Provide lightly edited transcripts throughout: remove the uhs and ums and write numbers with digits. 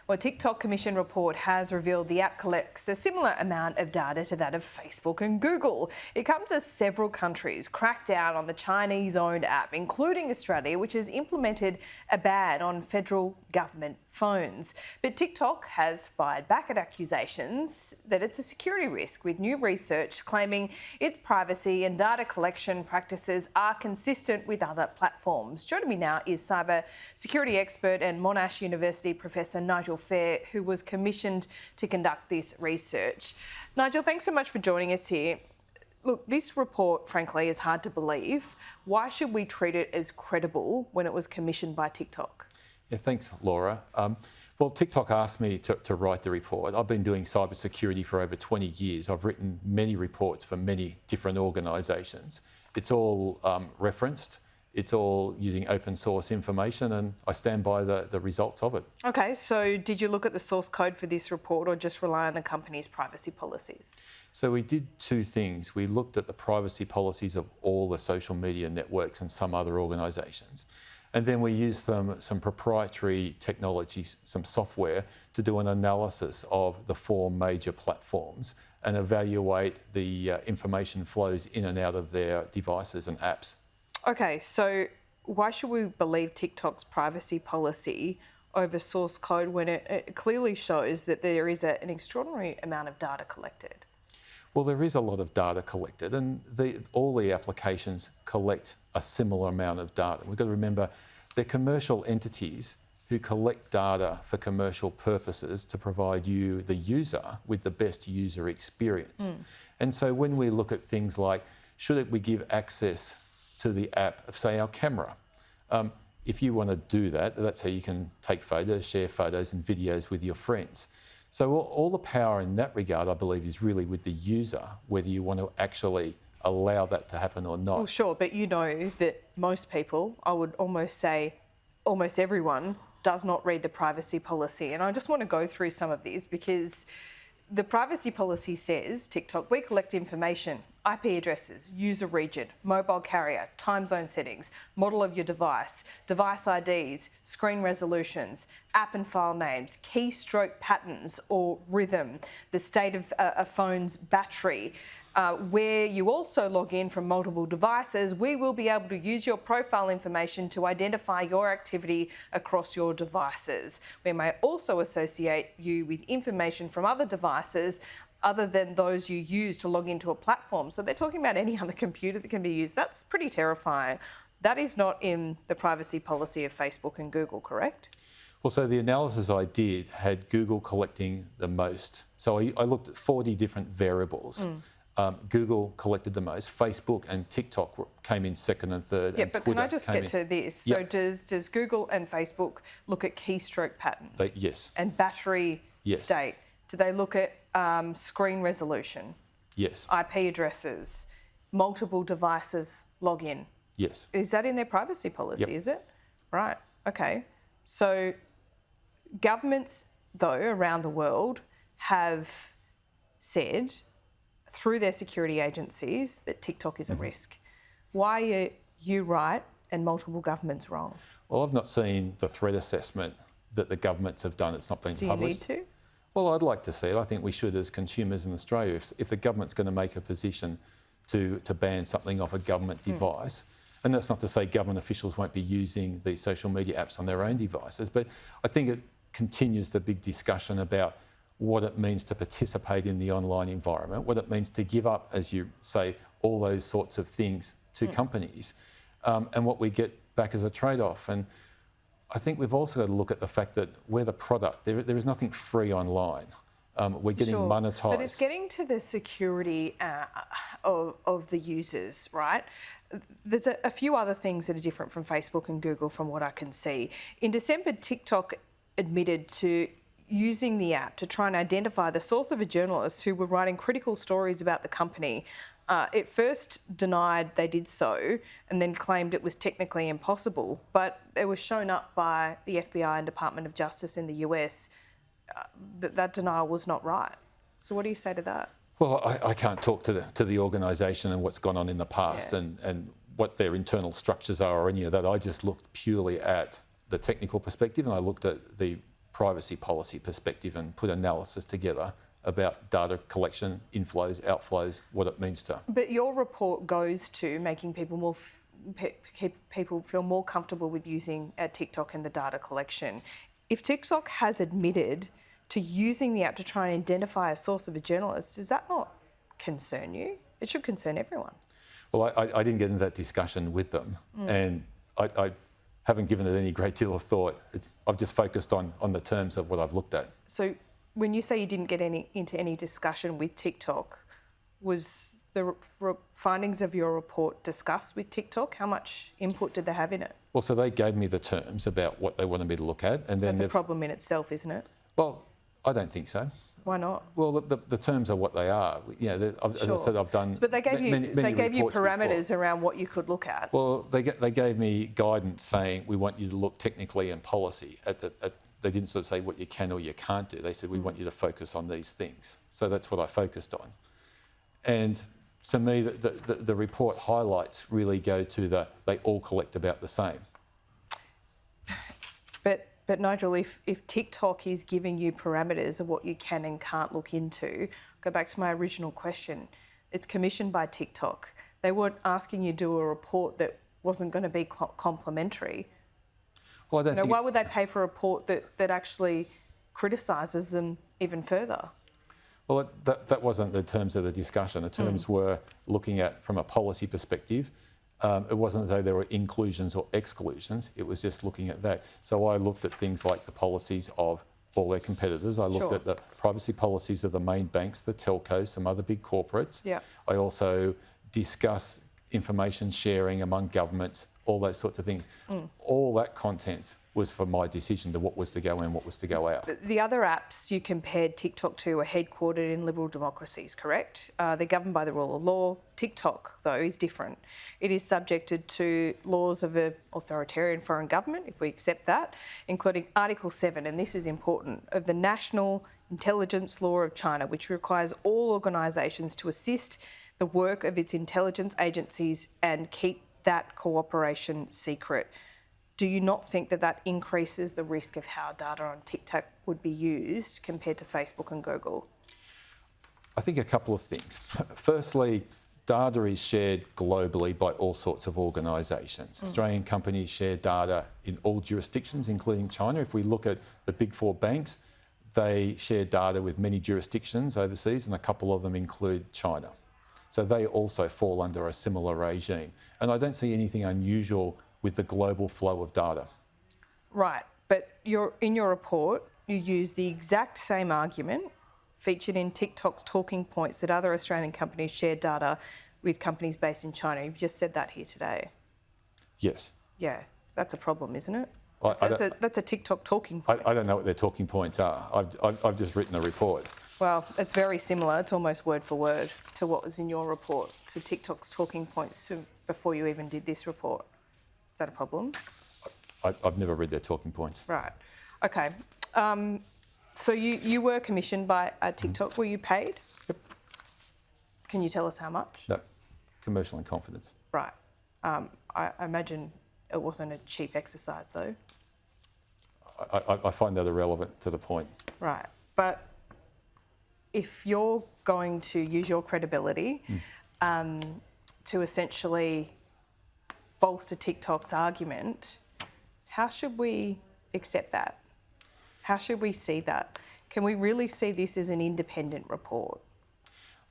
Well, TikTok Commission report has revealed the app collects a similar amount of data to that of Facebook and Google. It comes as several countries crack down on the Chinese-owned app, including Australia, which has implemented a ban on federal government phones. But TikTok has fired back at accusations that it's a security risk, with new research claiming its privacy and data collection practices are consistent with other platforms. Joining me now is cyber security expert and Monash University Professor Nigel Phair, who was commissioned to conduct this research. Nigel, thanks so much for joining us here. Look, this report, frankly, is hard to believe. Why should we treat it as credible when it was commissioned by TikTok? Yeah, thanks, Laura. Well, TikTok asked me to write the report. I've been doing cybersecurity for over 20 years. I've written many reports for many different organisations. It's all referenced. It's all using open source information, and I stand by the results of it. Okay, so did you look at the source code for this report or just rely on the company's privacy policies? So we did two things. We looked at the privacy policies of all the social media networks and some other organisations. And then we used some proprietary technologies, some software, to do an analysis of the four major platforms and evaluate the information flows in and out of their devices and apps. Okay, so why should we believe TikTok's privacy policy over source code when it clearly shows that there is an extraordinary amount of data collected? Well, there is a lot of data collected, and all the applications collect a similar amount of data. We've got to remember they're commercial entities who collect data for commercial purposes to provide you, the user, with the best user experience. And so when we look at things like, should we give access to the app of, say, our camera? If you want to do that, that's how you can take photos, share photos and videos with your friends. So all the power in that regard, I believe, is really with the user, whether you want to actually allow that to happen or not. Well, sure, but you know that most people, I would almost say almost everyone, does not read the privacy policy. And I just want to go through some of these because the privacy policy says, TikTok, we collect information, IP addresses, user region, mobile carrier, time zone settings, model of your device, device IDs, screen resolutions, app and file names, keystroke patterns or rhythm, the state of a phone's battery. Where you also log in from multiple devices, we will be able to use your profile information to identify your activity across your devices. We may also associate you with information from other devices other than those you use to log into a platform. So they're talking about any other computer that can be used. That's pretty terrifying. That is not in the privacy policy of Facebook and Google, correct? Well, so the analysis I did had Google collecting the most. So I looked at 40 different variables. Google collected the most. Facebook and TikTok came in second and third. Yeah, and but Twitter can I just get to this? So does Google and Facebook look at keystroke patterns? Yes. And battery state? Do they look at screen resolution? Yes. IP addresses, multiple devices login? Yes. Is that in their privacy policy, is it? Right, okay. So governments, though, around the world have said through their security agencies that TikTok is a risk. Why are you right and multiple governments wrong? Well, I've not seen the threat assessment that the governments have done. It's not been published. Do you need to? Well, I'd like to see it. I think we should as consumers in Australia. If the government's going to make a position to ban something off a government device, and that's not to say government officials won't be using these social media apps on their own devices, but I think it continues the big discussion about what it means to participate in the online environment, what it means to give up, as you say, all those sorts of things to companies, and what we get back as a trade-off. And I think we've also got to look at the fact that we're the product. There is nothing free online. We're getting monetised. But it's getting to the security of the users, right? There's a few other things that are different from Facebook and Google from what I can see. In December, TikTok admitted to using the app to try and identify the source of a journalist who were writing critical stories about the company. It first denied they did so and then claimed it was technically impossible, but it was shown up by the FBI and Department of Justice in the US that denial was not right. So what do you say to that? Well, I can't talk to the organisation and what's gone on in the past and what their internal structures are or any of that. I just looked purely at the technical perspective and I looked at the privacy policy perspective and put analysis together about data collection, inflows, outflows, what it means to. But your report goes to making people people feel more comfortable with using TikTok and the data collection. If TikTok has admitted to using the app to try and identify a source of a journalist, does that not concern you? It should concern everyone. Well, I didn't get into that discussion with them, and I haven't given it any great deal of thought. I've just focused on the terms of what I've looked at. So when you say you didn't get into any discussion with TikTok, was the findings of your report discussed with TikTok? How much input did they have in it? Well, so they gave me the terms about what they wanted me to look at, and then that's a problem in itself, isn't it? Well, I don't think so. Why not? Well, the terms are what they are. As I said, I've done. But they gave you parameters before. around what you could look at. Well, they gave me guidance saying we want you to look technically and policy. They didn't sort of say what you can or you can't do. They said we want you to focus on these things. So that's what I focused on. And to me, the report highlights really go to they all collect about the same. But Nigel, if TikTok is giving you parameters of what you can and can't look into, go back to my original question. It's commissioned by TikTok. They weren't asking you to do a report that wasn't going to be complimentary. Well, I don't think. Why would they pay for a report that actually criticises them even further? Well, that wasn't the terms of the discussion. The terms were looking at from a policy perspective. It wasn't as though there were inclusions or exclusions. It was just looking at that. So I looked at things like the policies of all their competitors. I looked at the privacy policies of the main banks, the telcos, some other big corporates. Yeah. I also discussed information sharing among governments, all those sorts of things. All that content was for my decision to what was to go in, what was to go out. The other apps you compared TikTok to are headquartered in liberal democracies, correct? They're governed by the rule of law. TikTok, though, is different. It is subjected to laws of an authoritarian foreign government, if we accept that, including Article 7, and this is important, of the National Intelligence Law of China, which requires all organisations to assist the work of its intelligence agencies and keep that cooperation secret. Do you not think that increases the risk of how data on TikTok would be used compared to Facebook and Google? I think a couple of things. Firstly, data is shared globally by all sorts of organisations. Australian companies share data in all jurisdictions, including China. If we look at the big four banks, they share data with many jurisdictions overseas, and a couple of them include China. So they also fall under a similar regime. And I don't see anything unusual with the global flow of data. Right, but in your report, you use the exact same argument featured in TikTok's talking points that other Australian companies share data with companies based in China. You've just said that here today. Yes. Yeah, that's a problem, isn't it? I That's a TikTok talking point. I don't know what their talking points are. I've just written a report. Well, it's very similar. It's almost word for word to what was in your report, to TikTok's talking points before you even did this report. Is that a problem? I've never read their talking points. Right. Okay. So you were commissioned by TikTok. Were you paid? Yep. Can you tell us how much? No. Commercial in confidence. Right. I imagine it wasn't a cheap exercise, though. I find that irrelevant to the point. Right. But if you're going to use your credibility to essentially bolster TikTok's argument, how should we accept that? How should we see that? Can we really see this as an independent report?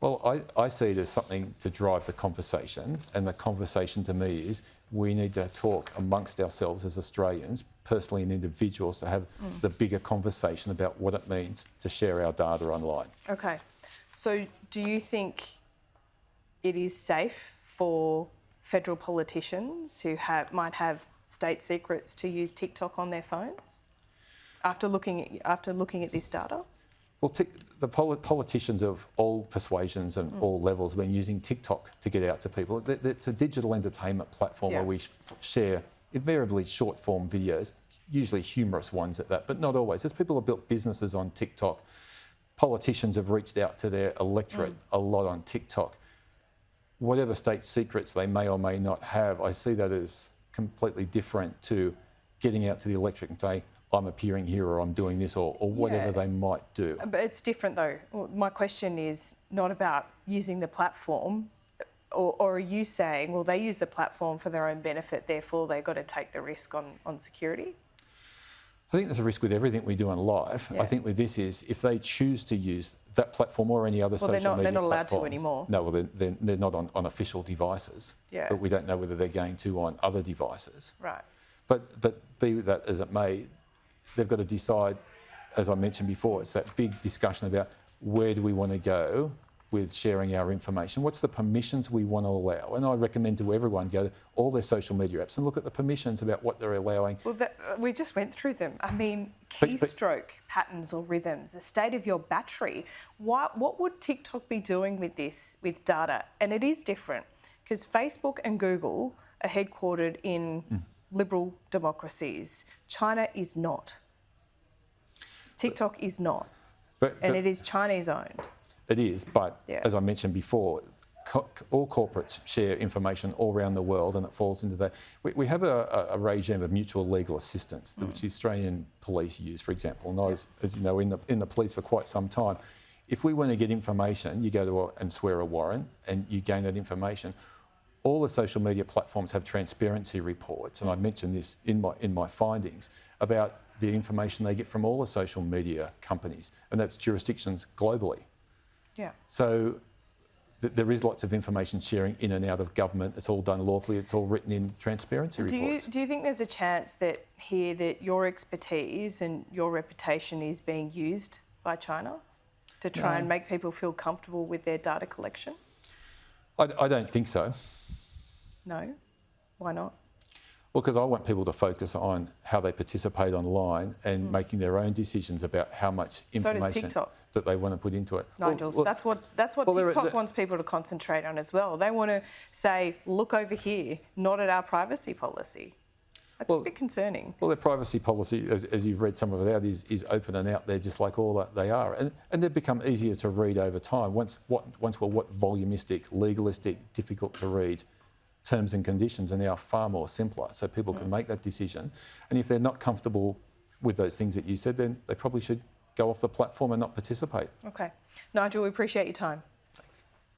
Well, I see it as something to drive the conversation, and the conversation to me is we need to talk amongst ourselves as Australians, personally and individuals, to have the bigger conversation about what it means to share our data online. Okay. So do you think it is safe for federal politicians who might have state secrets to use TikTok on their phones after looking at this data? Well, the politicians of all persuasions and all levels have been using TikTok to get out to people. It's a digital entertainment platform where we share invariably short-form videos, usually humorous ones at that, but not always. As people have built businesses on TikTok, politicians have reached out to their electorate a lot on TikTok. Whatever state secrets they may or may not have, I see that as completely different to getting out to the electorate and say, I'm appearing here or I'm doing this or whatever they might do. But it's different though. Well, my question is not about using the platform, or are you saying, well, they use the platform for their own benefit, therefore they've got to take the risk on security? I think there's a risk with everything we do on live. Yeah. I think with this is if they choose to use that platform or any other social media they're not allowed platform, to anymore. No, well, they're not on official devices. Yeah. But we don't know whether they're going to on other devices. Right. But be that as it may, they've got to decide, as I mentioned before, it's that big discussion about where do we want to go with sharing our information, what's the permissions we want to allow. And I recommend to everyone go to all their social media apps and look at the permissions about what they're allowing. Well, we just went through them. I mean, But- keystroke patterns or rhythms, the state of your battery. What would TikTok be doing with this, with data? And it is different because Facebook and Google are headquartered in liberal democracies. China is not. TikTok is not. And it is Chinese owned. It is, but Yeah. as I mentioned before, all corporates share information all around the world, and it falls into that. We have a regime of mutual legal assistance, which the Australian police use, for example. And I was, as you know, in the police for quite some time. If we want to get information, you go to and swear a warrant, and you gain that information. All the social media platforms have transparency reports, and I mentioned this in my findings about the information they get from all the social media companies, and that's jurisdictions globally. Yeah. So there is lots of information sharing in and out of government. It's all done lawfully. It's all written in transparency reports. Do you think there's a chance that your expertise and your reputation is being used by China to try and make people feel comfortable with their data collection? I don't think so. No? Why not? Well, because I want people to focus on how they participate online and making their own decisions about how much information So does TikTok. that they want to put into it. Nigel, that's what TikTok wants people to concentrate on as well. They want to say, look over here, not at our privacy policy. That's a bit concerning. Well, their privacy policy, as you've read some of it out, is open and out there, just like all that they are. And they've become easier to read over time. Once what volumistic, legalistic, difficult to read terms and conditions are now far more simpler, so people can make that decision. And if they're not comfortable with those things that you said, then they probably should go off the platform and not participate. Okay. Nigel, we appreciate your time.